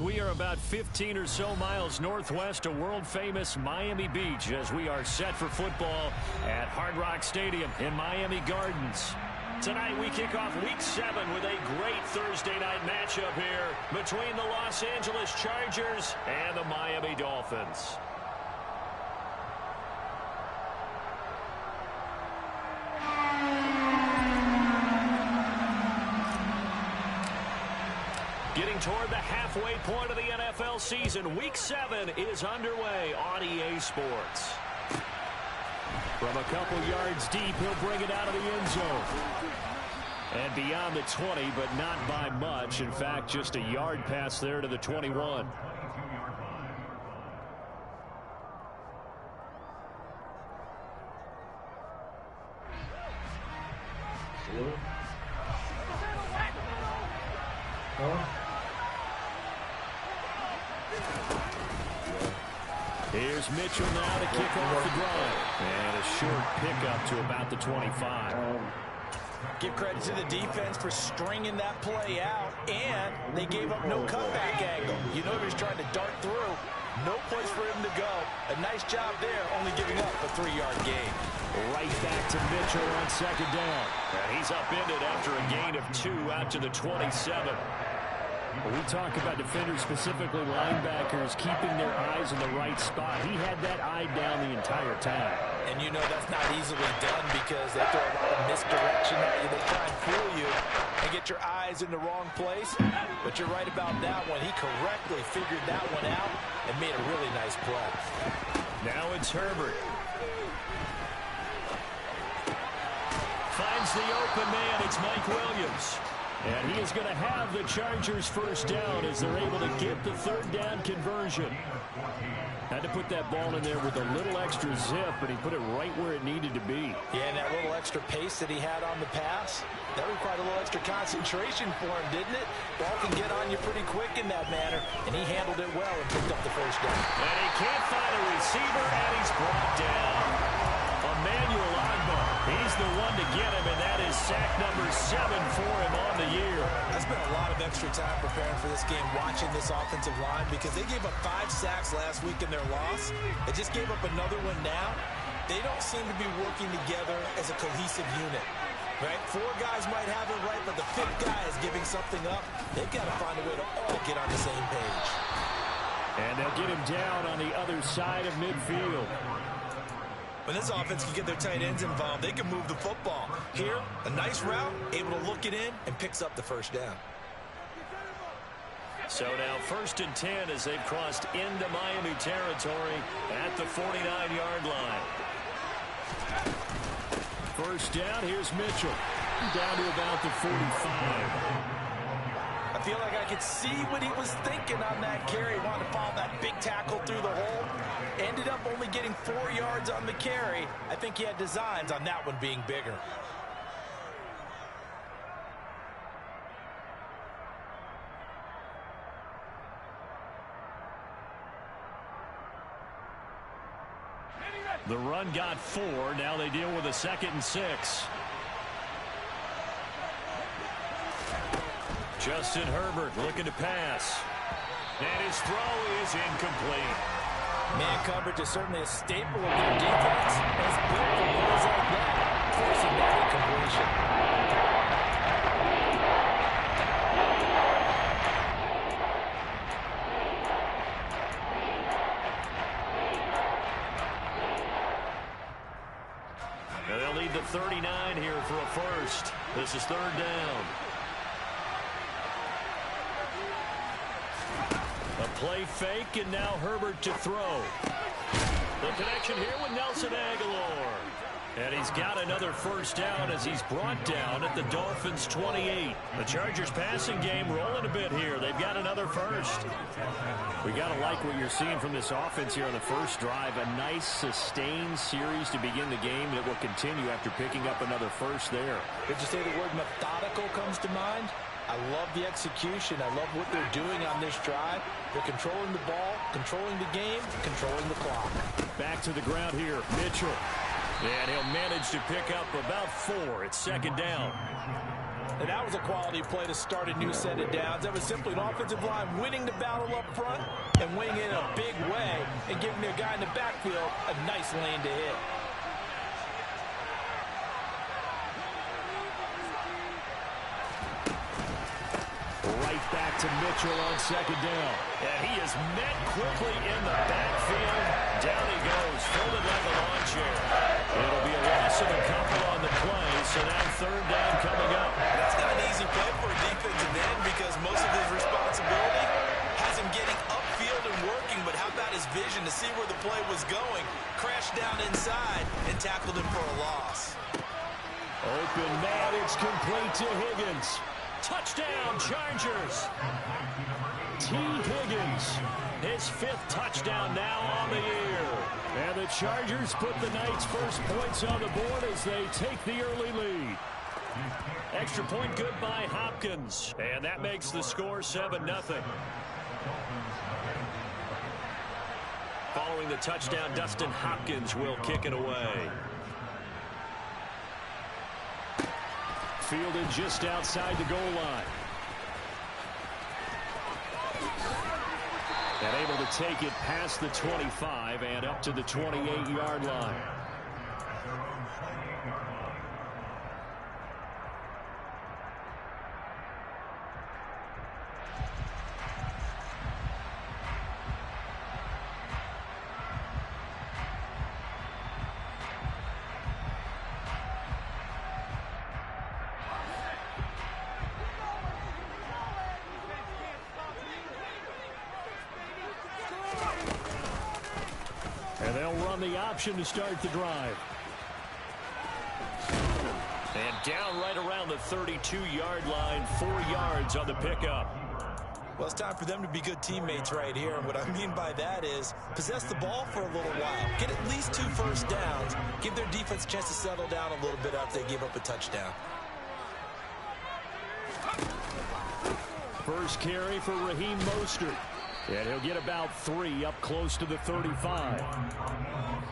We are about 15 or so miles northwest of world-famous Miami Beach as we are set for football at Hard Rock Stadium in Miami Gardens. Tonight we kick off Week 7 with a great Thursday night matchup here between the Los Angeles Chargers and the Miami Dolphins. Getting toward the halfway point of the NFL season, Week 7 is underway on EA Sports. From a couple yards deep, he'll bring it out of the end zone. And beyond the 20, but not by much. In fact, just a yard pass there to the 21. Here's Mitchell now to kick off the drive. And a short pickup to about the 25. Give credit to the defense for stringing that play out, and they gave up no cutback angle. You know he was trying to dart through. No place for him to go. A nice job there, only giving up a 3-yard gain. Right back to Mitchell on second down. And he's upended after a gain of 2 out to the 27. When we talk about defenders, specifically linebackers, keeping their eyes in the right spot. He had that eye down the entire time. And you know that's not easily done because they throw a lot of misdirection at you. They try and fool you and get your eyes in the wrong place. But you're right about that one. He correctly figured that one out and made a really nice play. Now it's Herbert. Finds the open man. It's Mike Williams. And he is going to have the Chargers first down as they're able to get the third down conversion. Had to put that ball in there with a little extra zip, but he put it right where it needed to be. Yeah, and that little extra pace that he had on the pass, that required a little extra concentration for him, didn't it? Ball can get on you pretty quick in that manner, and he handled it well and picked up the first down. And he can't find a receiver, and he's brought down. Emmanuel Ogbah, he's the one to get him, and that is sack number 7 for him on the year. I spent a lot of extra time preparing for this game, watching this offensive line, because they gave up 5 sacks last week in their loss. They just gave up another one now. They don't seem to be working together as a cohesive unit. Right? 4 guys might have it right, but the 5th guy is giving something up. They've got to find a way to all get on the same page. And they'll get him down on the other side of midfield. When this offense can get their tight ends involved, they can move the football. Here, a nice route, able to look it in, and picks up the first down. So now 1st and 10 as they've crossed into Miami territory at the 49-yard line. First down, here's Mitchell. Down to about the 45. I feel like I could see what he was thinking on that carry. He wanted to follow that big tackle through the hole. Ended up only getting 4 yards on the carry. I think he had designs on that one being bigger. The run got 4. Now they deal with a 2nd and 6. Justin Herbert looking to pass. And his throw is incomplete. Man coverage is certainly a staple of their defense. It's built for plays like that, forcing that incompletion. And they'll need the 39 here for a first. This is 3rd down. A play fake, and now Herbert to throw. The connection here with Nelson Aguilar. And he's got another first down as he's brought down at the Dolphins' 28. The Chargers passing game rolling a bit here. They've got another first. We got to like what you're seeing from this offense here on the first drive. A nice sustained series to begin the game that will continue after picking up another first there. Did you say the word methodical comes to mind? I love the execution. I love what they're doing on this drive. They're controlling the ball, controlling the game, controlling the clock. Back to the ground here, Mitchell. And he'll manage to pick up about 4. It's 2nd down. And that was a quality play to start a new set of downs. That was simply an offensive line winning the battle up front and winning it in a big way and giving their guy in the backfield a nice lane to hit. Right back to Mitchell on second down. And he is met quickly in the backfield. Down he goes, folded like a lawn chair. It'll be a loss of a couple on the play, so now third down coming up. That's not an easy play for a defensive end because most of his responsibility has him getting upfield and working, but how about his vision to see where the play was going? Crashed down inside and tackled him for a loss. Open man, it's complete to Higgins. Touchdown, Chargers. T. Higgins, his 5th touchdown now on the year. And the Chargers put the Knights' first points on the board as they take the early lead. Extra point good by Hopkins. And that makes the score 7-0. Following the touchdown, Dustin Hopkins will kick it away. Fielded just outside the goal line. And able to take it past the 25 and up to the 28-yard line. And they'll run the option to start the drive. And down right around the 32-yard line, 4 yards on the pickup. Well, it's time for them to be good teammates right here. And what I mean by that is possess the ball for a little while. Get at least 2 first downs. Give their defense a chance to settle down a little bit after they give up a touchdown. First carry for Raheem Mostert. And he'll get about 3 up close to the 35.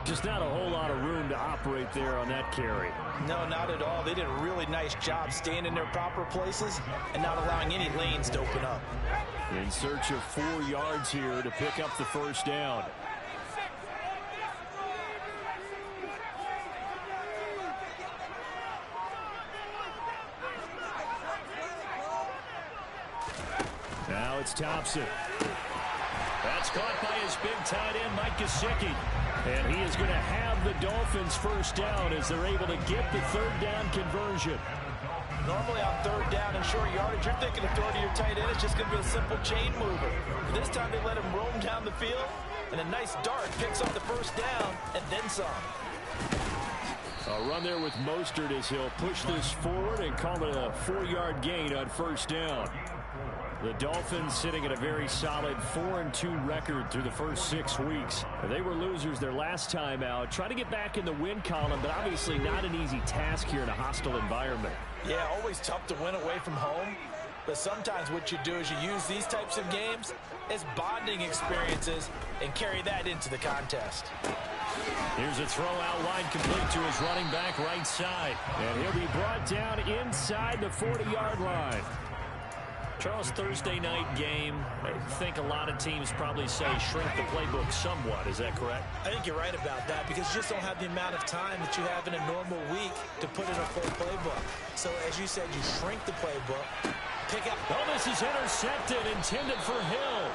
Just not a whole lot of room to operate there on that carry. No, not at all. They did a really nice job staying in their proper places and not allowing any lanes to open up. In search of 4 yards here to pick up the first down. Now it's Thompson. That's caught by his big tight end, Mike Gesicki. And he is going to have the Dolphins first down as they're able to get the third down conversion. Normally on third down and short yardage, you're thinking of throwing to your tight end. It's just going to be a simple chain mover. This time they let him roam down the field, and a nice dart picks up the first down and then some. A run there with Mostert as he'll push this forward and call it a 4-yard gain on first down. The Dolphins sitting at a very solid 4-2 record through the first 6 weeks. They were losers their last time out. Trying to get back in the win column, but obviously not an easy task here in a hostile environment. Yeah, always tough to win away from home. But sometimes what you do is you use these types of games as bonding experiences and carry that into the contest. Here's a throw out wide complete to his running back right side. And he'll be brought down inside the 40-yard line. Charles, Thursday night game, I think a lot of teams probably say shrink the playbook somewhat. Is that correct? I think you're right about that because you just don't have the amount of time that you have in a normal week to put in a full playbook. So, as you said, you shrink the playbook, pick up. Oh, this is intercepted, intended for Hill.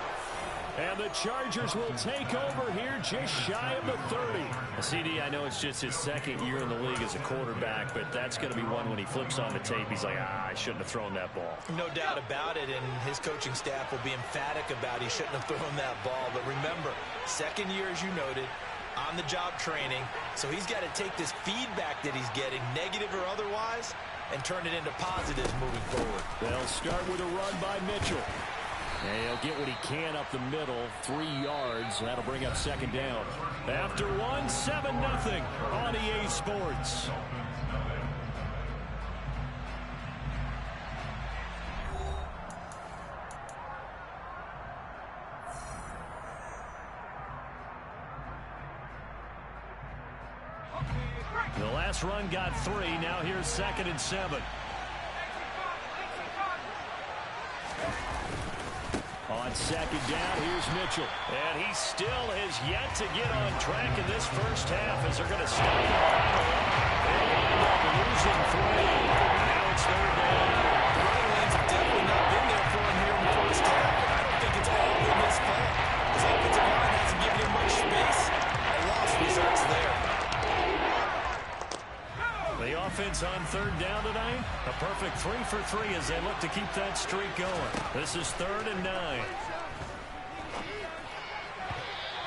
And the Chargers will take over here just shy of the 30. CD, I know it's just his second year in the league as a quarterback, but that's going to be one when he flips on the tape. He's like, I shouldn't have thrown that ball. No doubt about it, and his coaching staff will be emphatic about he shouldn't have thrown that ball. But remember, second year, as you noted, on-the-job training, so he's got to take this feedback that he's getting, negative or otherwise, and turn it into positives moving forward. They'll start with a run by Mitchell. And he'll get what he can up the middle, 3 yards. That'll bring up second down. After 1, 7-0 on EA Sports. The last run got 3. Now here's 2nd and 7. On second down, here's Mitchell. And he still has yet to get on track in this first half as they're going to stop him on the line. They end up losing 3. Now it's third down. The running lanes have definitely not been there for him here in the first half. And I don't think it's all been his fault. His offensive line hasn't given him much space. A loss results there. The offense on third down tonight, a perfect 3 for 3 as they look to keep that streak going. This is 3rd and 9.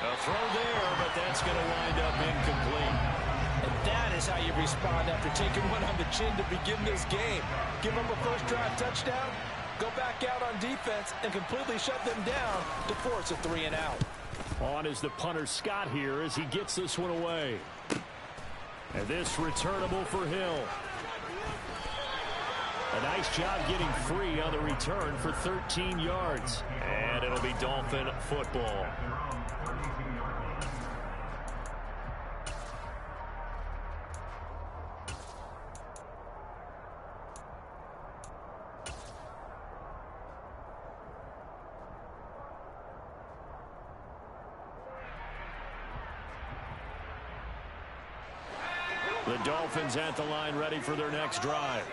A throw there, but that's going to wind up incomplete. And that is how you respond after taking one on the chin to begin this game. Give them a first drive touchdown, go back out on defense, and completely shut them down to force a 3 and out. On is the punter Scott here as he gets this one away. And this returnable for Hill. A nice job getting free on the return for 13 yards. And it'll be Dolphin football. The Dolphins at the line ready for their next drive.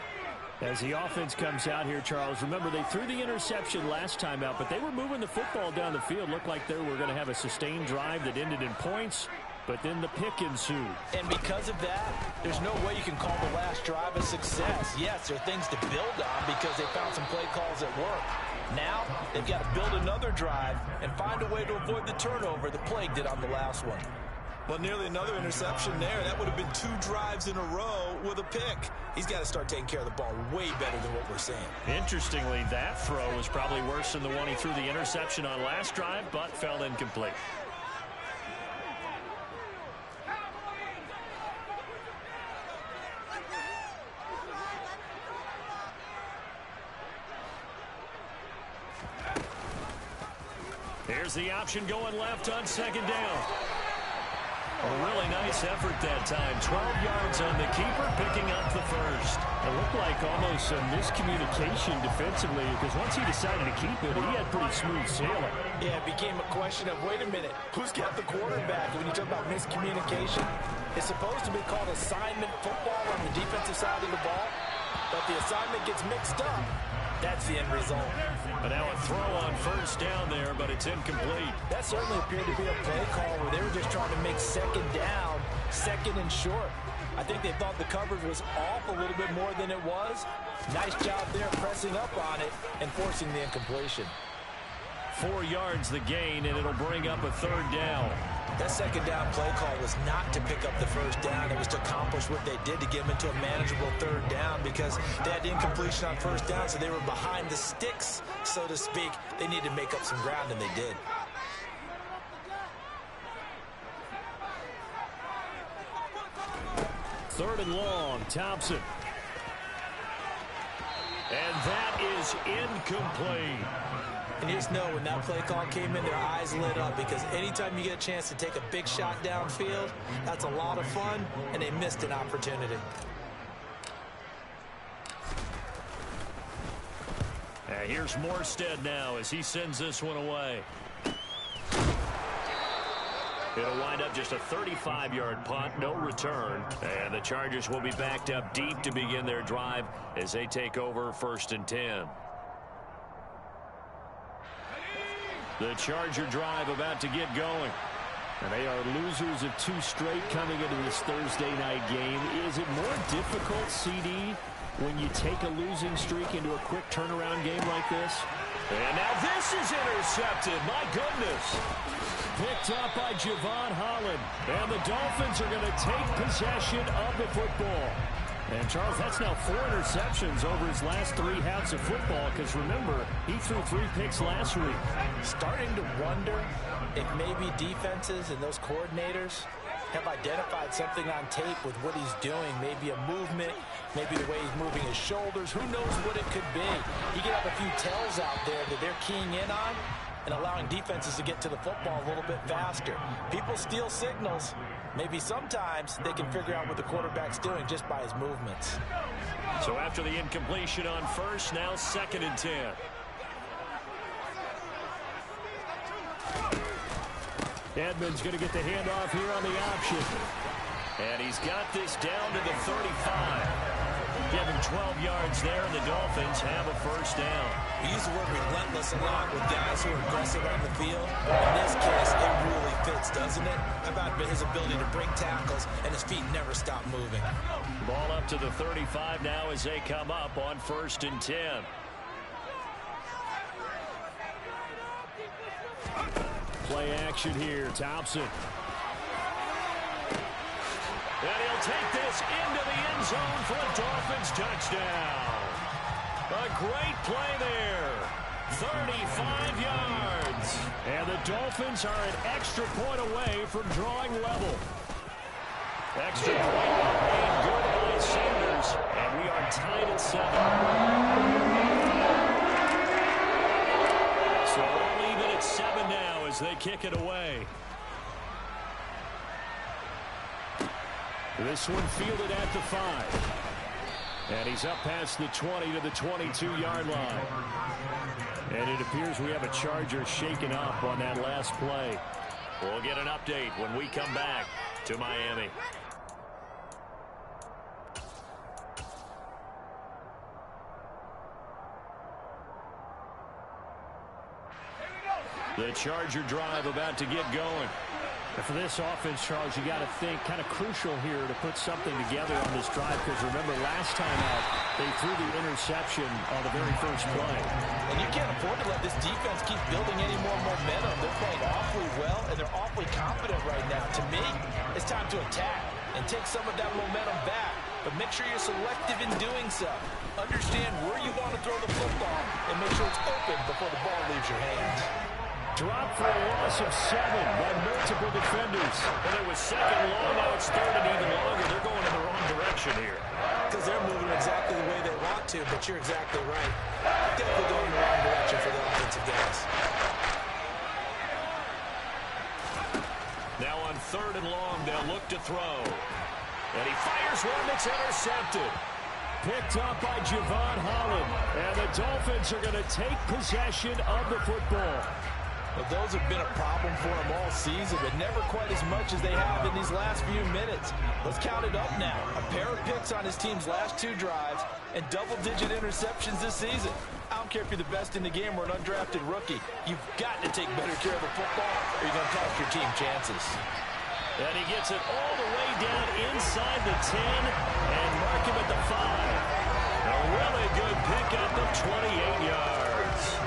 As the offense comes out here, Charles, remember they threw the interception last time out, but they were moving the football down the field. Looked like they were going to have a sustained drive that ended in points, but then the pick ensued. And because of that, there's no way you can call the last drive a success. Yes, there are things to build on because they found some play calls that work. Now, they've got to build another drive and find a way to avoid the turnover the plague did on the last one. Well, nearly another interception there. That would have been 2 drives in a row with a pick. He's got to start taking care of the ball way better than what we're seeing. Interestingly, that throw was probably worse than the one he threw the interception on last drive, but fell incomplete. Here's the option going left on second down. A really nice effort that time. 12 yards on the keeper, picking up the first. It looked like almost a miscommunication defensively because once he decided to keep it, he had pretty smooth sailing. Yeah, it became a question of, wait a minute, who's got the quarterback? When you talk about miscommunication, it's supposed to be called assignment football on the defensive side of the ball, but the assignment gets mixed up. That's the end result. But now a throw on first down there, but it's incomplete. That certainly appeared to be a play call where they were just trying to make second down, second and short. I think they thought the coverage was off a little bit more than it was. Nice job there pressing up on it and forcing the incompletion. 4 yards the gain, and it'll bring up a third down. That second down play call was not to pick up the first down. It was to accomplish what they did to get them into a manageable third down because they had incompletion on first down, so they were behind the sticks, so to speak. They needed to make up some ground, and they did. Third and long, Thompson. And that is incomplete. And you just know when that play call came in, their eyes lit up because anytime you get a chance to take a big shot downfield, that's a lot of fun, and they missed an opportunity. Here's Morstead now as he sends this one away. It'll wind up just a 35-yard punt, no return. And the Chargers will be backed up deep to begin their drive as they take over 1st and 10. The Charger drive about to get going. And they are losers of 2 straight coming into this Thursday night game. Is it more difficult, CD, when you take a losing streak into a quick turnaround game like this? And now this is intercepted. My goodness. Picked up by Javon Holland. And the Dolphins are going to take possession of the football. And, Charles, that's now 4 interceptions over his last 3 halves of football because, remember, he threw 3 picks last week. Starting to wonder if maybe defenses and those coordinators have identified something on tape with what he's doing. Maybe a movement, maybe the way he's moving his shoulders. Who knows what it could be? He could have a few tells out there that they're keying in on and allowing defenses to get to the football a little bit faster. People steal signals. Maybe sometimes they can figure out what the quarterback's doing just by his movements. So after the incompletion on first, now 2nd and 10. Edmonds going to get the handoff here on the option. And he's got this down to the 35. Give him 12 yards there, and the Dolphins have a first down. We use the word relentless a lot with guys who are aggressive on the field. In this case, it really fits, doesn't it? How about his ability to break tackles, and his feet never stop moving. Ball up to the 35 now as they come up on 1st and 10. Play action here, Thompson. And he'll take this into the end zone for a Dolphins touchdown. A great play there. 35 yards. And the Dolphins are an extra point away from drawing level. Extra point made good by Sanders. And we are tied at 7. So all even at 7 now as they kick it away. This one fielded at the 5. And he's up past the 20 to the 22-yard line. And it appears we have a Charger shaken up on that last play. We'll get an update when we come back to Miami. The Charger drive about to get going. And for this offense, Charles, you got to think kind of crucial here to put something together on this drive, because remember last time out they threw the interception on the very first play. And you can't afford to let this defense keep building any more momentum. They're playing awfully well, and they're awfully confident right now. To me, it's time to attack and take some of that momentum back. But make sure you're selective in doing so. Understand where you want to throw the football and make sure it's open before the ball leaves your hands. Drop for a loss of 7 by multiple defenders. And it was 2nd long, now it's 3rd and even longer. They're going in the wrong direction here. Because they're moving exactly the way they want to, but you're exactly right. Definitely going in the wrong direction for the offensive guys. Now on 3rd and long, they'll look to throw. And he fires one that's intercepted. Picked up by Javon Holland. And the Dolphins are going to take possession of the football. Well, those have been a problem for them all season, but never quite as much as they have in these last few minutes. Let's count it up now. A pair of picks on his team's last 2 drives and double-digit interceptions this season. I don't care if you're the best in the game or an undrafted rookie. You've got to take better care of the football or you're going to cost your team chances. And he gets it all the way down inside the 10 and mark him at the 5. A really good pickup of 28 yards.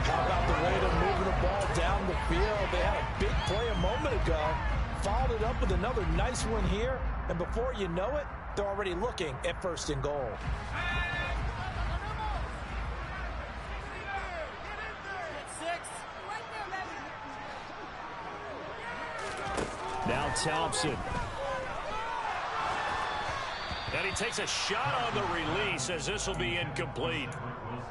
How about the way they're moving the ball down the field? They had a big play a moment ago. Followed it up with another nice one here. And before you know it, they're already looking at 1st and goal. Now Thompson. And he takes a shot on the release as this will be incomplete.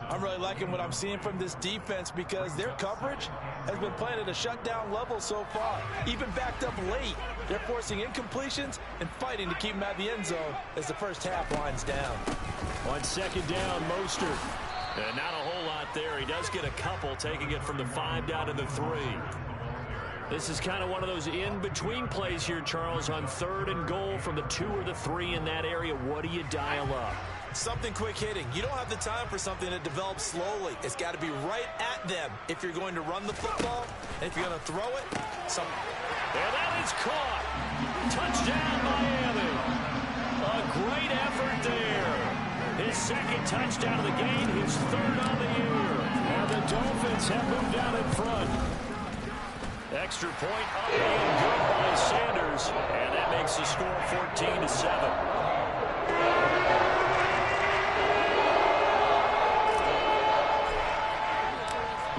I'm really liking what I'm seeing from this defense because their coverage has been playing at a shutdown level so far. Even backed up late, they're forcing incompletions and fighting to keep them at the end zone as the first half winds down. On 2nd down, Mostert. And not a whole lot there. He does get a couple, taking it from the 5 down to the 3. This is kind of one of those in-between plays here, Charles, on 3rd and goal from the 2 or the 3 in that area. What do you dial up? Something quick hitting. You don't have the time for something that develops slowly. It's got to be right at them if you're going to run the football. And if you're going to throw it, and that is caught. Touchdown, Miami. A great effort there. His 2nd touchdown of the game, his 3rd on the year. And the Dolphins have moved out in front. Extra point up and good by Sanders. And that makes the score 14-7.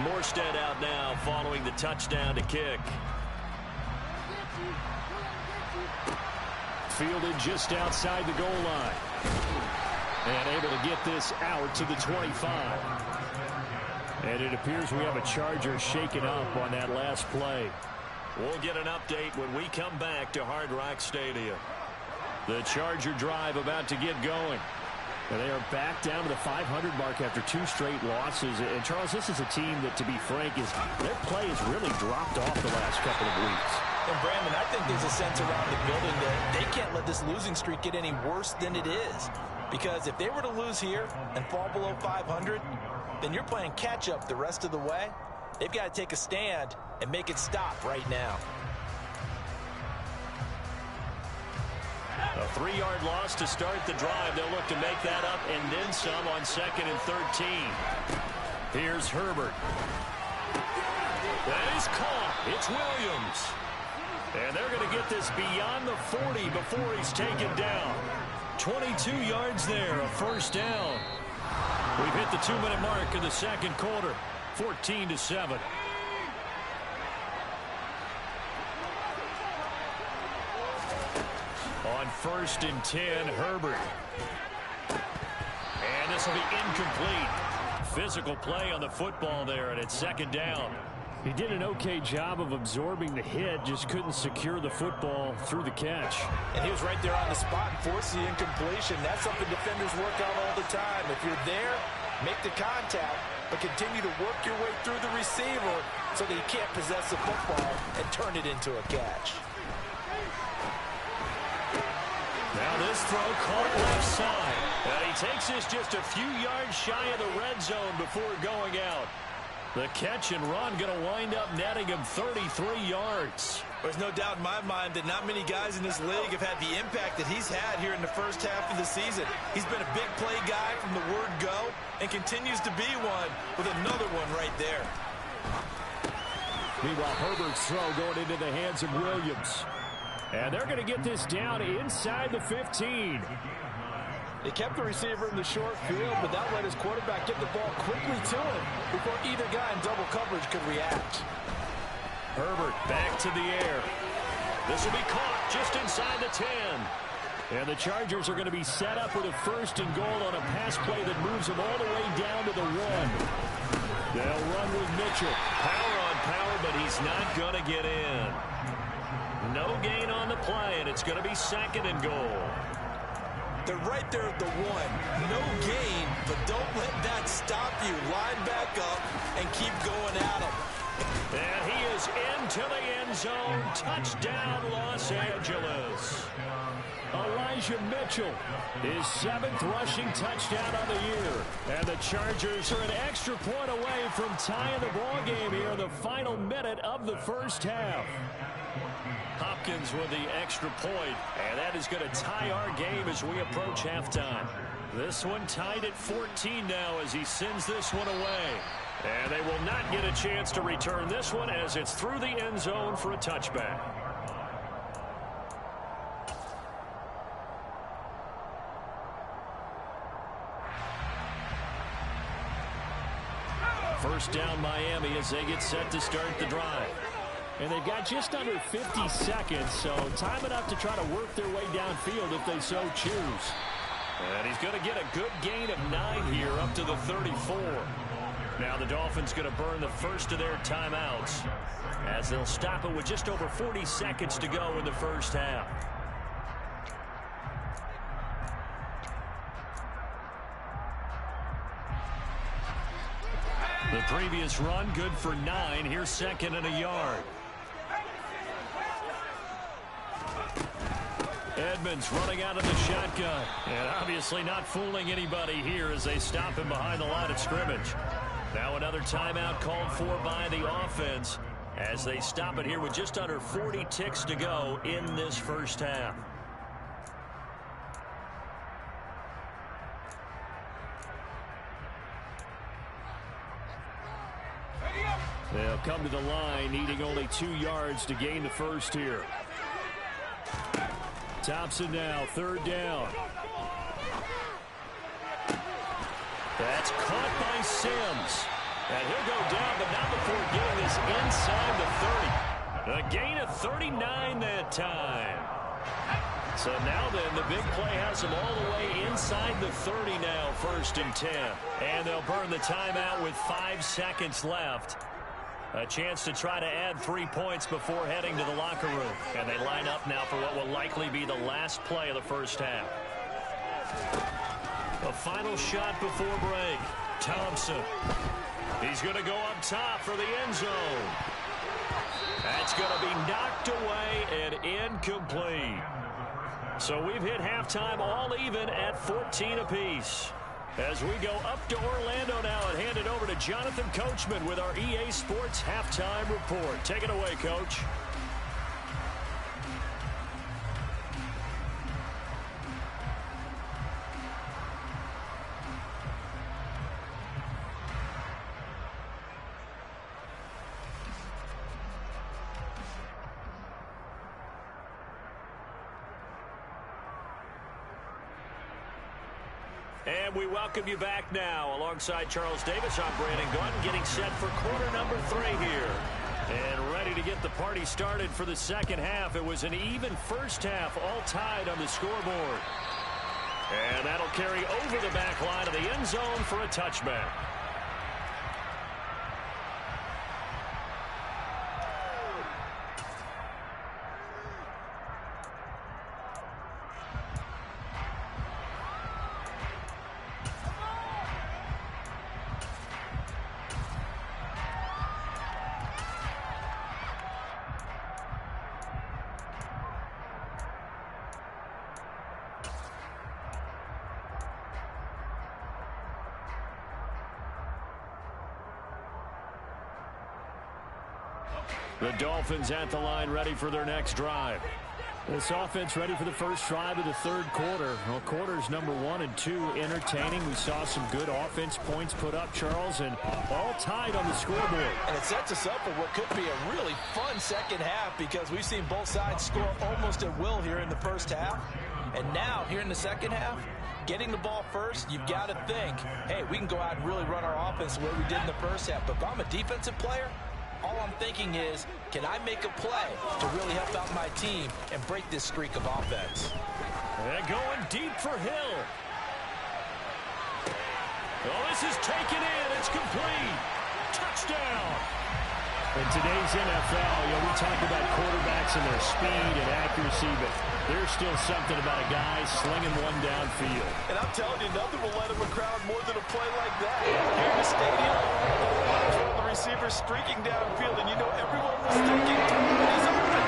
Morstead out now following the touchdown to kick. Fielded just outside the goal line. And able to get this out to the 25. And it appears we have a Charger shaken up on that last play. We'll get an update when we come back to Hard Rock Stadium. The Charger drive about to get going. And they are back down to the 500 mark after 2 straight losses. And, Charles, this is a team that, to be frank, their play has really dropped off the last couple of weeks. And, Brandon, I think there's a sense around the building that they can't let this losing streak get any worse than it is. Because if they were to lose here and fall below 500, then you're playing catch-up the rest of the way. They've got to take a stand and make it stop right now. A 3-yard loss to start the drive. They'll look to make that up and then some on 2nd and 13. Here's Herbert. That is caught. It's Williams. And they're going to get this beyond the 40 before he's taken down. 22 yards there, a first down. We've hit the 2-minute mark in the second quarter. 14-7. On 1st and 10, Herbert. And this will be incomplete. Physical play on the football there, and it's 2nd down. He did an okay job of absorbing the hit, just couldn't secure the football through the catch. And he was right there on the spot and forced the incompletion. That's something defenders work on all the time. If you're there, make the contact, but continue to work your way through the receiver so that he can't possess the football and turn it into a catch. Now this throw caught left side. And he takes this just a few yards shy of the red zone before going out. The catch and run going to wind up netting him 33 yards. There's no doubt in my mind that not many guys in this league have had the impact that he's had here in the first half of the season. He's been a big play guy from the word go and continues to be one with another one right there. Meanwhile, Herbert's throw going into the hands of Williams. And they're going to get this down inside the 15. They kept the receiver in the short field, but that let his quarterback get the ball quickly to him before either guy in double coverage could react. Herbert back to the air. This will be caught just inside the 10. And the Chargers are going to be set up with a 1st and goal on a pass play that moves them all the way down to the 1. They'll run with Mitchell. Power on power, but he's not going to get in. No gain on the play, and it's going to be 2nd and goal. They're right there at the 1. No gain, but don't let that stop you. Line back up and keep going at him. And he is into the end zone. Touchdown, Los Angeles. Elijah Mitchell, his 7th rushing touchdown on the year. And the Chargers are an extra point away from tying the ball game here in the final minute of the first half. Hopkins with the extra point, and that is going to tie our game as we approach halftime. This one tied at 14 now as he sends this one away. And they will not get a chance to return this one as it's through the end zone for a touchback. First down Miami as they get set to start the drive. And they've got just under 50 seconds, so time enough to try to work their way downfield if they so choose. And he's going to get a good gain of 9 here up to the 34. Now the Dolphins going to burn the first of their timeouts as they'll stop it with just over 40 seconds to go in the first half. The previous run good for 9. Here's 2nd and a yard. Edmonds running out of the shotgun. And obviously not fooling anybody here as they stop him behind the line of scrimmage. Now another timeout called for by the offense as they stop it here with just under 40 ticks to go in this first half. They'll come to the line, needing only 2 yards to gain the first here. Thompson now, 3rd down. That's caught by Sims. And he'll go down, but not before getting this inside the 30. A gain of 39 that time. So now then, the big play has them all the way inside the 30 now, 1st and 10. And they'll burn the timeout with 5 seconds left. A chance to try to add 3 points before heading to the locker room. And they line up now for what will likely be the last play of the first half. A final shot before break. Thompson. He's going to go up top for the end zone. That's going to be knocked away and incomplete. So we've hit halftime all even at 14 apiece. As we go up to Orlando now and hand it over to Jonathan Coachman with our EA Sports Halftime Report. Take it away, Coach. And we welcome you back now. Alongside Charles Davis, I'm Brandon Gordon, getting set for quarter number 3 here. And ready to get the party started for the second half. It was an even first half, all tied on the scoreboard. And that'll carry over the back line of the end zone for a touchback. The Dolphins at the line, ready for their next drive. This offense ready for the first drive of the third quarter. Well, quarters number 1 and 2 entertaining. We saw some good offense points put up, Charles, and all tied on the scoreboard. And it sets us up for what could be a really fun second half because we've seen both sides score almost at will here in the first half. And now, here in the second half, getting the ball first, you've got to think, hey, we can go out and really run our offense the way we did in the first half. But if I'm a defensive player, all I'm thinking is, can I make a play to really help out my team and break this streak of offense? And going deep for Hill. Oh, this is taken in. It's complete. Touchdown. In today's NFL, we talk about quarterbacks and their speed and accuracy, but there's still something about a guy slinging one downfield. And I'm telling you, nothing will let him a crowd more than a play like that. Here in the stadium, the receiver streaking downfield, and you know everyone was thinking, he's open.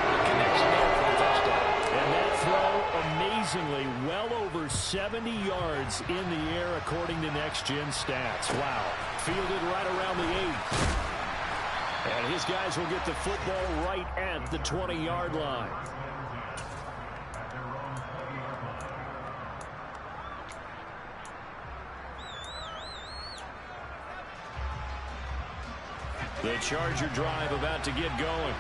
The connection there for the touchdown. And that throw, amazingly, well over 70 yards in the air, according to Next Gen Stats. Wow. Fielded right around the 8. And his guys will get the football right at the 20-yard line. The Charger drive about to get going.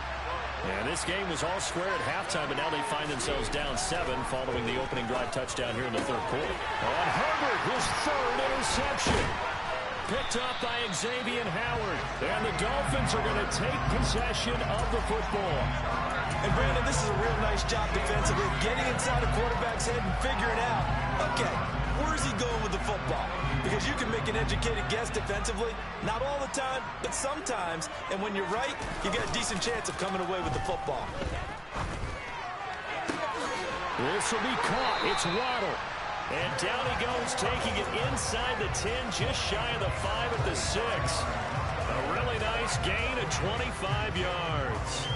And this game was all square at halftime, but now they find themselves down 7 following the opening drive touchdown here in the third quarter. On Herbert, his third interception. Picked up by Xavier Howard. And the Dolphins are going to take possession of the football. And Brandon, this is a real nice job defensively, getting inside the quarterback's head and figuring out, okay, where's he going with the football? Because you can make an educated guess defensively, not all the time, but sometimes. And when you're right, you got a decent chance of coming away with the football. This will be caught. It's Waddle. And down he goes, taking it inside the 10, just shy of the 5 at the 6. A really nice gain of 25 yards.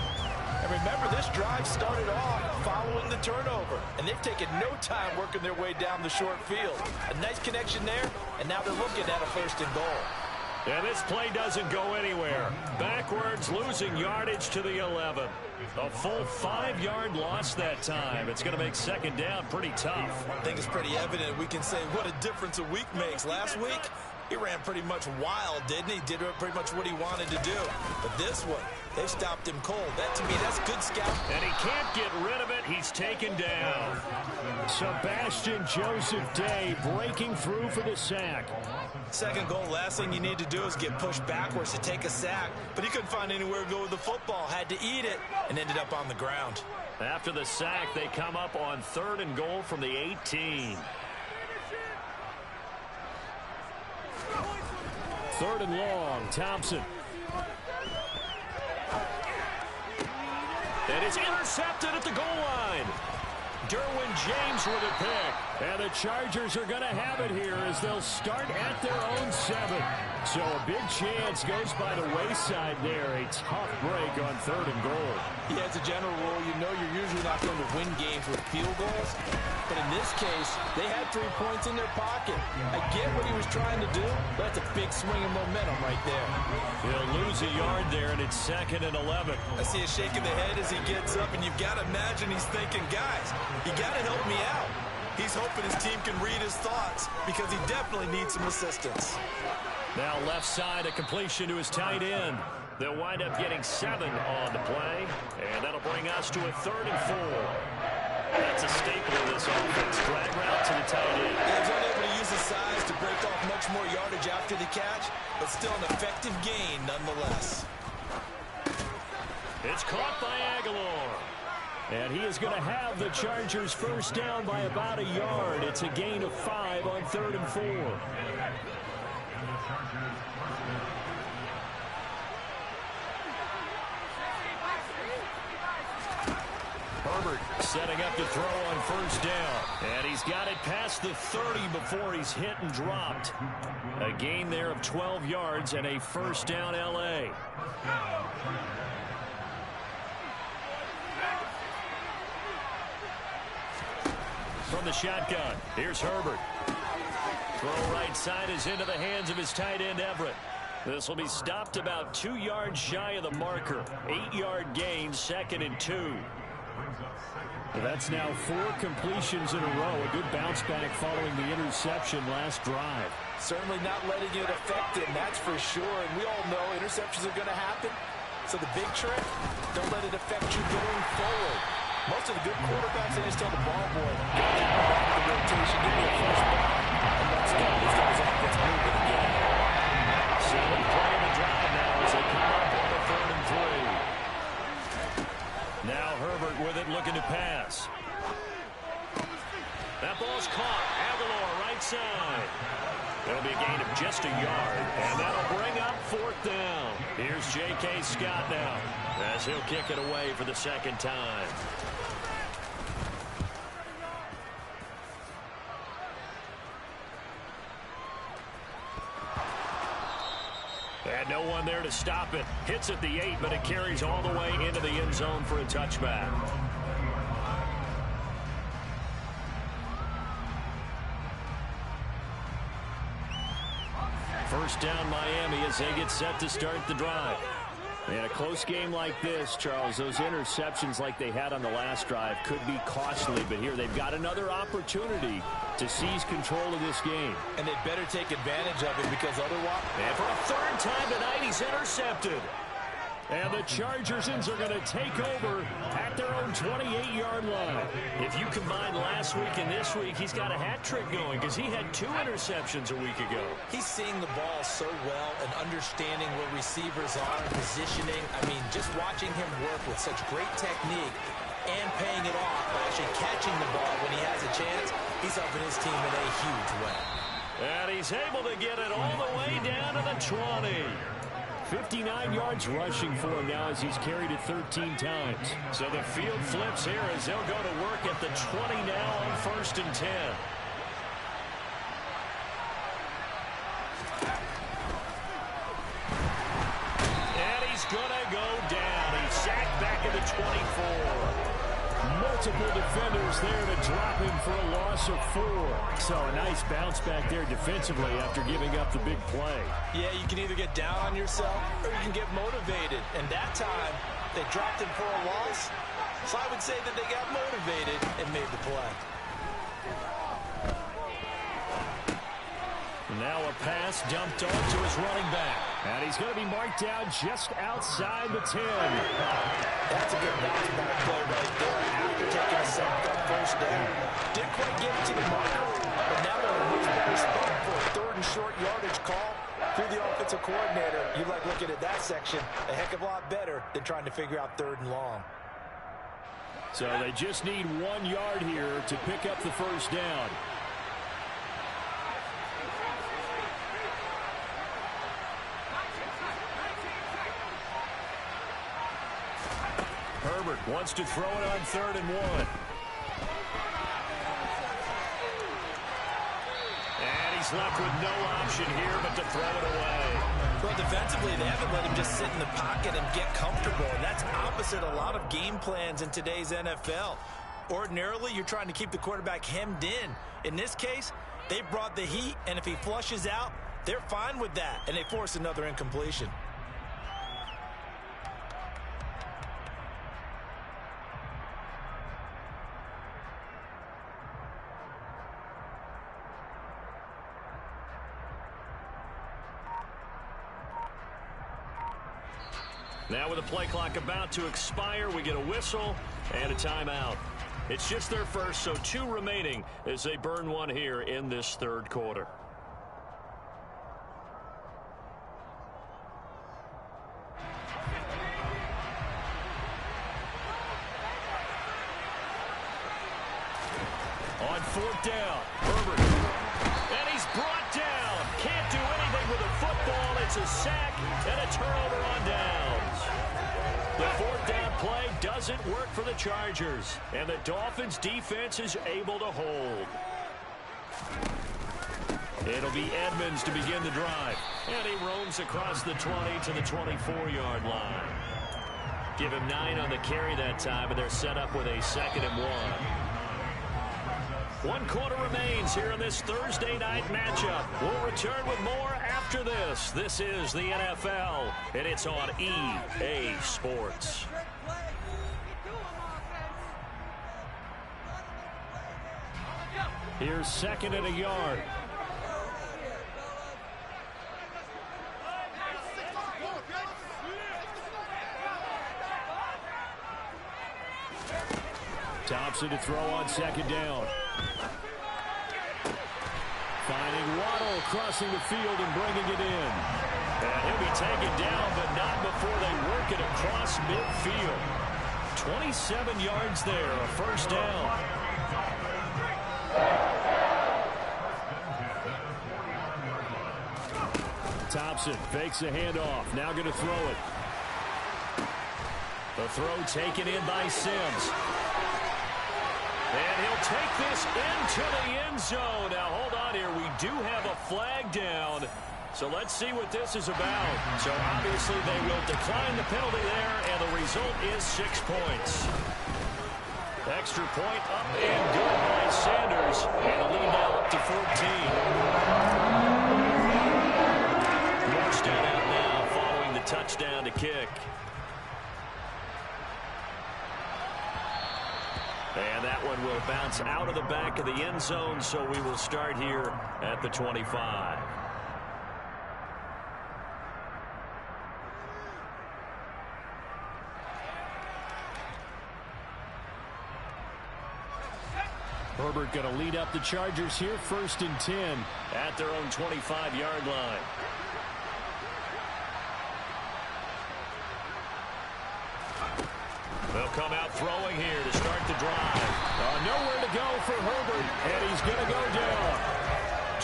And remember, this drive started off following the turnover. And they've taken no time working their way down the short field. A nice connection there, and now they're looking at a first and goal. And this play doesn't go anywhere. Backwards, losing yardage to the 11. A full 5-yard loss that time. It's going to make second down pretty tough. I think it's pretty evident. We can say what a difference a week makes. Last week, he ran pretty much wild, didn't he? Did pretty much what he wanted to do. But this one, they stopped him cold. That, to me, that's good scout. And he can't get rid of it. He's taken down. Sebastian Joseph Day breaking through for the sack. Second goal, last thing you need to do is get pushed backwards to take a sack. But he couldn't find anywhere to go with the football. Had to eat it and ended up on the ground. After the sack, they come up on 3rd and goal from the 18. 3rd and long, Thompson. And it's intercepted at the goal line. Derwin James with a pick. And the Chargers are going to have it here as they'll start at their own 7. So a big chance goes by the wayside there. A tough break on 3rd and goal. Yeah, as a general rule, you know you're usually not going to win games with field goals. But in this case, they had 3 points in their pocket. I get what he was trying to do, but that's a big swing of momentum right there. He'll lose a yard there, and it's 2nd and 11. I see a shake of the head as he gets up, and you've got to imagine he's thinking, guys, you got to help me out. He's hoping his team can read his thoughts because he definitely needs some assistance. Now left side, a completion to his tight end. They'll wind up getting 7 on the play, and that'll bring us to a 3rd and 4. That's a staple of this offense. Drag route to the tight end. He's unable to use his size to break off much more yardage after the catch, but still an effective gain nonetheless. It's caught by Aguilar. And he is going to have the Chargers first down by about a yard. It's a gain of 5 on 3rd and 4. Herbert setting up to throw on first down. And he's got it past the 30 before he's hit and dropped. A gain there of 12 yards and a first down L.A. From the shotgun, here's Herbert. Throw right side is into the hands of his tight end, Everett. This will be stopped about 2 yards shy of the marker. 8-yard gain, 2nd and 2. That's now 4 completions in a row. A good bounce back following the interception last drive. Certainly not letting it affect him, that's for sure. And we all know interceptions are going to happen. So the big trick, don't let it affect you going forward. Most of the good quarterbacks, they just tell the ball boy, the rotation, give me a first down, and let's go. Let's get his offense moving again. So they play the drive now as they come up on the 3rd and 3. Now Herbert with it, looking to pass. That ball's caught. Aguilar right side. It'll be a gain of just a yard, and that'll bring up 4th down. Here's J.K. Scott now as he'll kick it away for the 2nd time. And no one there to stop it. Hits at the 8, but it carries all the way into the end zone for a touchback. First down Miami as they get set to start the drive. In a close game like this, Charles, those interceptions like they had on the last drive could be costly, but here they've got another opportunity to seize control of this game. And they better take advantage of it because otherwise... And for a 3rd time tonight, he's intercepted. And the Chargers are going to take over at their own 28-yard line. If you combine last week and this week, he's got a hat trick going because he had 2 interceptions a week ago. He's seeing the ball so well and understanding where receivers are and positioning. I mean, just watching him work with such great technique and paying it off by actually catching the ball when he has a chance, he's helping his team in a huge way. And he's able to get it all the way down to the 20. 59 yards rushing for him now as he's carried it 13 times. So the field flips here as they'll go to work at the 20 now on 1st and 10. And he's going to go down. He's sacked back at the 24. Multiple defenders there to drop him for a loss of 4. So a nice bounce back there defensively after giving up the big play. Yeah, you can either get down on yourself or you can get motivated. And that time, they dropped him for a loss. So I would say that they got motivated and made the play. Now a pass dumped off to his running back. And he's going to be marked down just outside the 10. That's a good bounce back play right there after taking a sack on first down. Didn't quite get it to the marker, but now they're in a much better spot for a 3rd and short yardage call. Through the offensive coordinator, you like looking at that section a heck of a lot better than trying to figure out 3rd and long. So they just need 1 yard here to pick up the first down. Herbert wants to throw it on 3rd and 1. He's left with no option here but to throw it away. Well, defensively, they haven't let him just sit in the pocket and get comfortable, and that's opposite a lot of game plans in today's NFL. Ordinarily, you're trying to keep the quarterback hemmed in. In this case, they brought the heat, and if he flushes out, they're fine with that, and they force another incompletion. Now with the play clock about to expire, we get a whistle and a timeout. It's just their first, so 2 remaining as they burn one here in this third quarter. On 4th down, Herbert. And he's brought down. Can't do anything with a football. It's a sack and a turnover on downs. The 4th down play doesn't work for the Chargers. And the Dolphins defense is able to hold. It'll be Edmonds to begin the drive. And he roams across the 20 to the 24-yard line. Give him 9 on the carry that time, and they're set up with a 2nd and 1. 1 quarter remains here in this Thursday night matchup. We'll return with more after this. This is the NFL, and it's on EA Sports. Here's 2nd and a yard. Thompson to throw on 2nd down. Finding Waddle crossing the field and bringing it in. And he'll be taken down, but not before they work it across midfield. 27 yards there, a 1st down. Thompson fakes a handoff. Now going to throw it. The throw taken in by Sims. And he'll take this into the end zone. Now, hold on here. We do have a flag down. So let's see what this is about. So obviously they will decline the penalty there, and the result is 6 points. Extra point up and good by Sanders. And the lead now up to 14. Marched out now following the touchdown to kick. And that one will bounce out of the back of the end zone, so we will start here at the 25. Herbert going to lead up the Chargers here, 1st and 10 at their own 25-yard line. They'll come out throwing here to start the drive. Nowhere to go for Herbert, and he's going to go down.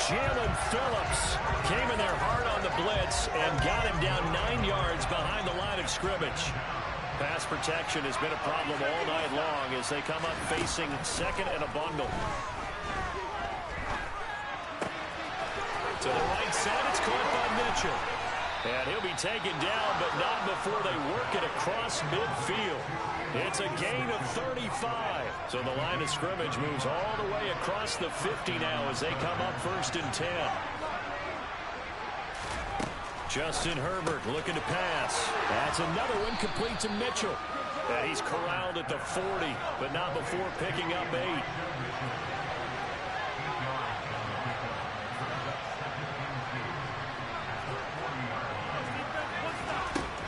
Jalen Phillips came in there hard on the blitz and got him down 9 yards behind the line of scrimmage. Pass protection has been a problem all night long as they come up facing 2nd and a bundle. To the right side, it's caught by Mitchell. And he'll be taken down, but not before they work it across midfield. It's a gain of 35. So the line of scrimmage moves all the way across the 50 now as they come up 1st and 10. Justin Herbert looking to pass. That's another one complete to Mitchell. And he's corralled at the 40, but not before picking up 8.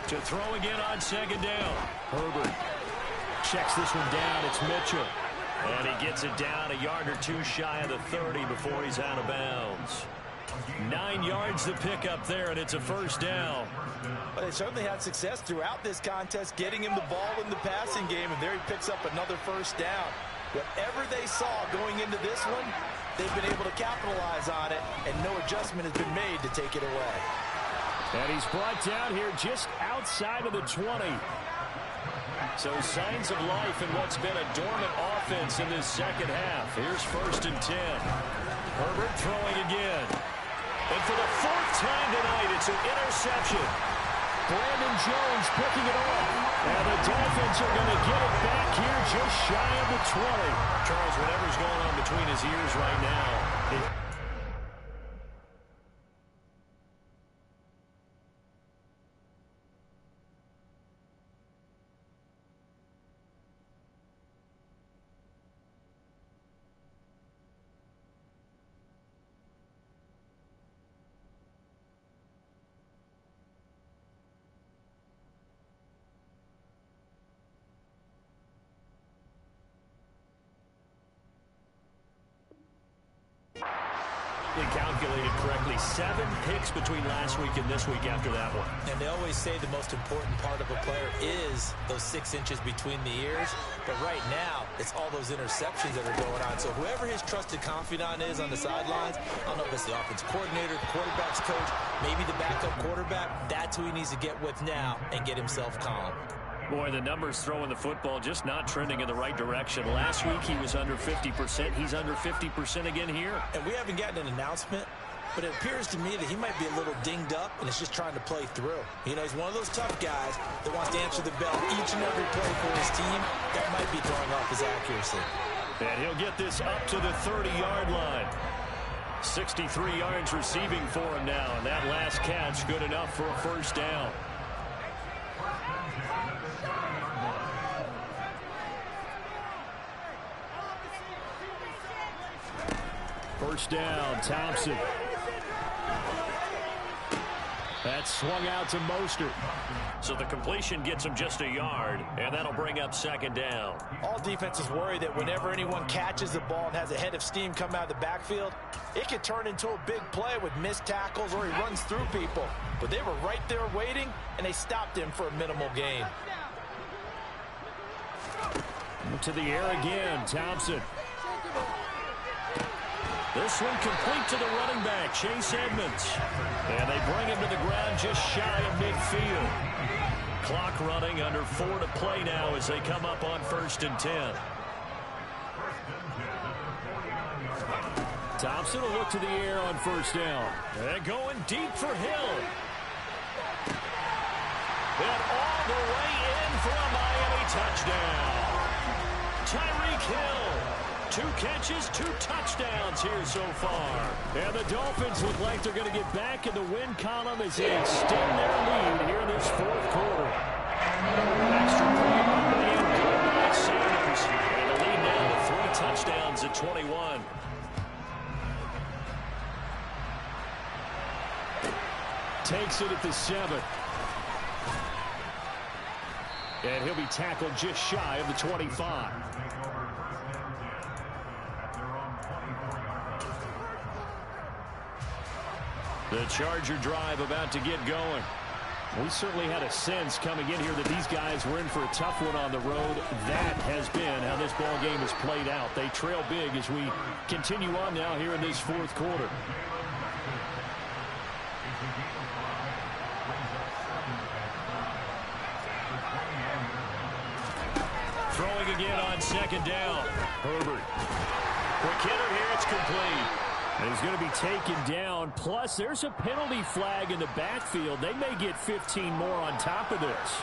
To throw again on 2nd down. Herbert checks this one down. It's Mitchell. And he gets it down a yard or 2 shy of the 30 before he's out of bounds. 9 yards to pick up there, and it's a 1st down. Well, they certainly had success throughout this contest, getting him the ball in the passing game, and there he picks up another 1st down. Whatever they saw going into this one, they've been able to capitalize on it, and no adjustment has been made to take it away. And he's brought down here just outside of the 20. So signs of life in what's been a dormant offense in this 2nd half. Here's 1st and 10. Herbert throwing again. And for the fourth time tonight, it's an interception. Brandon Jones picking it off. And the Dolphins are going to get it back here just shy of the 20. Charles, whatever's going on between his ears right now, calculated correctly. 7 picks between last week and this week after that one. And they always say the most important part of a player is those 6 inches between the ears. But right now, it's all those interceptions that are going on. So whoever his trusted confidant is on the sidelines, I don't know if it's the offensive coordinator, the quarterback's coach, maybe the backup quarterback, that's who he needs to get with now and get himself calm. Boy, the numbers throwing the football just not trending in the right direction. Last week, he was under 50%. He's under 50% again here. And we haven't gotten an announcement, but it appears to me that he might be a little dinged up and is just trying to play through. You know, he's one of those tough guys that wants to answer the bell each and every play for his team. That might be throwing off his accuracy. And he'll get this up to the 30-yard line. 63 yards receiving for him now, and that last catch good enough for a first down. First down, Thompson. That's swung out to Mostert. So the completion gets him just a yard, and that'll bring up second down. All defenses worry that whenever anyone catches the ball and has a head of steam come out of the backfield, it can turn into a big play with missed tackles or he runs through people. But they were right there waiting, and they stopped him for a minimal gain. To the air again, Thompson. This one complete to the running back, Chase Edmonds. And they bring him to the ground just shy of midfield. Clock running, under 4 to play now as they come up on 1st and 10. Thompson will look to the air on first down. And going deep for Hill. And all the way in for a Miami touchdown. Tyreek Hill. 2 catches, 2 touchdowns here so far. And the Dolphins look like they're going to get back in the win column as they extend their lead here in this 4th quarter. Extra point and good by Sanders. And the lead now to 3 touchdowns at 21. Takes it at the 7. And he'll be tackled just shy of the 25. The Charger drive about to get going. We certainly had a sense coming in here that these guys were in for a tough one on the road. That has been how this ball game has played out. They trail big as we continue on now here in this 4th quarter. Throwing again on 2nd down. Herbert. Quick hitter here, it's complete. And he's going to be taken down. Plus, there's a penalty flag in the backfield. They may get 15 more on top of this.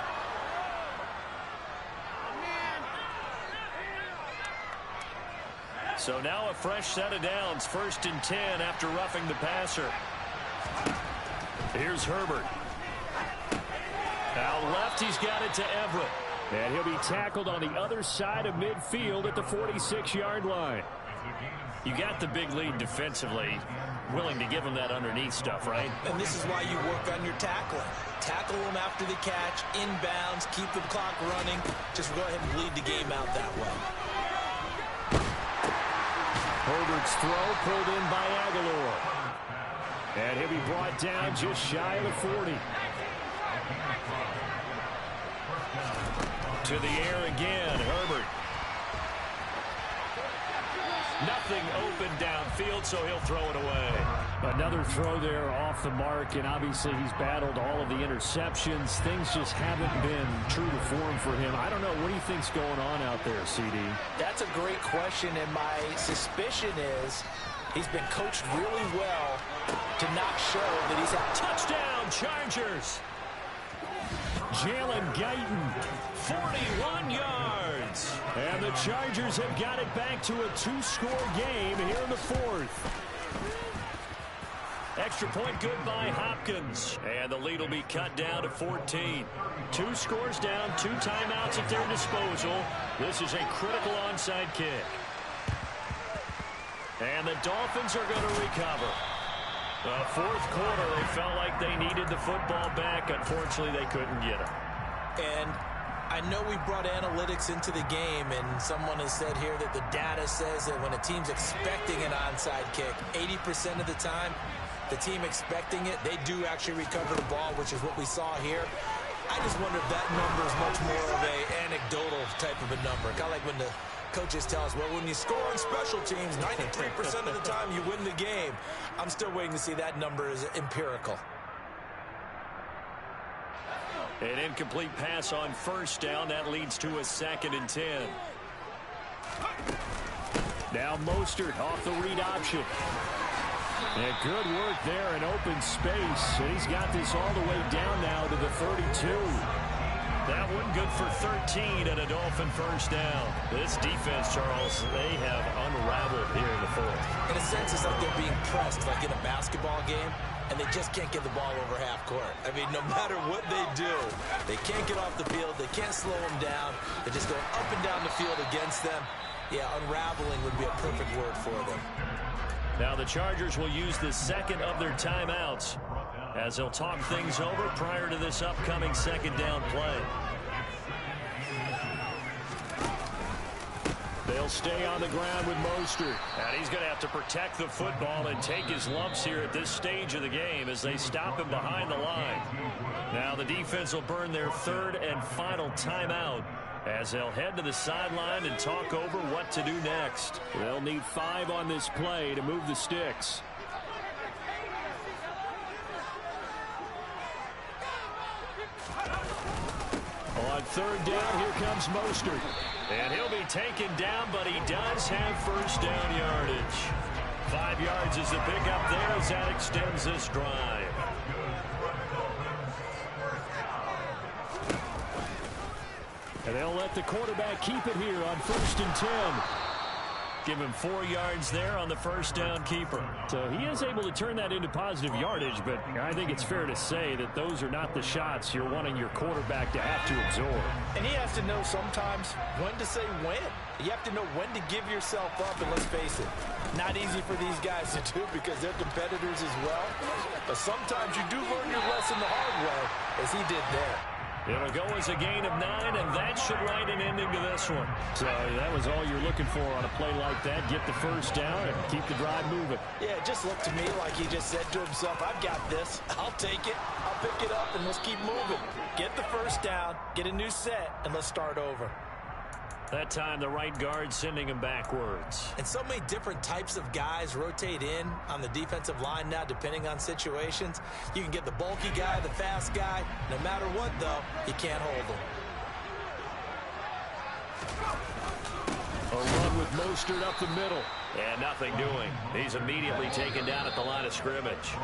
So now a fresh set of downs. 1st and 10 after roughing the passer. Here's Herbert. Out left, he's got it to Everett. And he'll be tackled on the other side of midfield at the 46-yard line. You got the big lead defensively, willing to give him that underneath stuff, right? And this is why you work on your tackling. Tackle them after the catch, inbounds, keep the clock running. Just go ahead and bleed the game out that way. Herbert's throw pulled in by Aguilar. And he'll be brought down just shy of the 40. To the air again, Herbert. Nothing open downfield, so he'll throw it away. Another throw there off the mark, and obviously he's battled all of the interceptions. Things just haven't been true to form for him. I don't know. What do you think's going on out there, CD? That's a great question, and my suspicion is he's been coached really well to not show that he's had. Touchdown, Chargers. Jalen Guyton, 41 yards. And the Chargers have got it back to a 2-score game here in the fourth. Extra point good by Hopkins. And the lead will be cut down to 14. 2 scores down, 2 timeouts at their disposal. This is a critical onside kick. And the Dolphins are going to recover. The fourth quarter, they felt like they needed the football back. Unfortunately, they couldn't get it. And I know we brought analytics into the game, and someone has said here that the data says that when a team's expecting an onside kick, 80% of the time, the team expecting it, they do actually recover the ball, which is what we saw here. I just wonder if that number is much more of a anecdotal type of a number. Kind of like when the coaches tell us, well, when you score on special teams, 93% of the time you win the game. I'm still waiting to see that number is empirical. An incomplete pass on first down. That leads to a 2nd and 10. Now Mostert off the read option. And good work there in open space. And he's got this all the way down now to the 32. That one good for 13 and a Dolphin first down. This defense, Charles, they have unraveled here in the fourth. In a sense, it's like they're being pressed, like in a basketball game, and they just can't get the ball over half court. I mean, no matter what they do, they can't get off the field. They can't slow them down. They're just going up and down the field against them. Yeah, unraveling would be a perfect word for them. Now the Chargers will use the second of their timeouts as they'll talk things over prior to this upcoming 2nd down play. They'll stay on the ground with Mostert. And he's going to have to protect the football and take his lumps here at this stage of the game as they stop him behind the line. Now the defense will burn their 3rd and final timeout as they'll head to the sideline and talk over what to do next. They'll need 5 on this play to move the sticks. On 3rd down, here comes Mostert. And he'll be taken down, but he does have first down yardage. 5 yards is the pickup there as that extends this drive. And they'll let the quarterback keep it here on 1st and 10. Give him 4 yards there on the first down keeper. So he is able to turn that into positive yardage, but I think it's fair to say that those are not the shots you're wanting your quarterback to have to absorb. And he has to know sometimes when to say when. You have to know when to give yourself up, and let's face it, not easy for these guys to do because they're competitors as well. But sometimes you do learn your lesson the hard way, as he did there. It'll go as a gain of 9, and that should write an ending to this one. So that was all you're looking for on a play like that. Get the first down and keep the drive moving. Yeah, it just looked to me like he just said to himself, I've got this. I'll take it. I'll pick it up, and let's keep moving. Get the first down, get a new set, and let's start over. That time, the right guard sending him backwards. And so many different types of guys rotate in on the defensive line now, depending on situations. You can get the bulky guy, the fast guy. No matter what, though, you can't hold them. A run with Mostert up the middle. And nothing doing. He's immediately taken down at the line of scrimmage.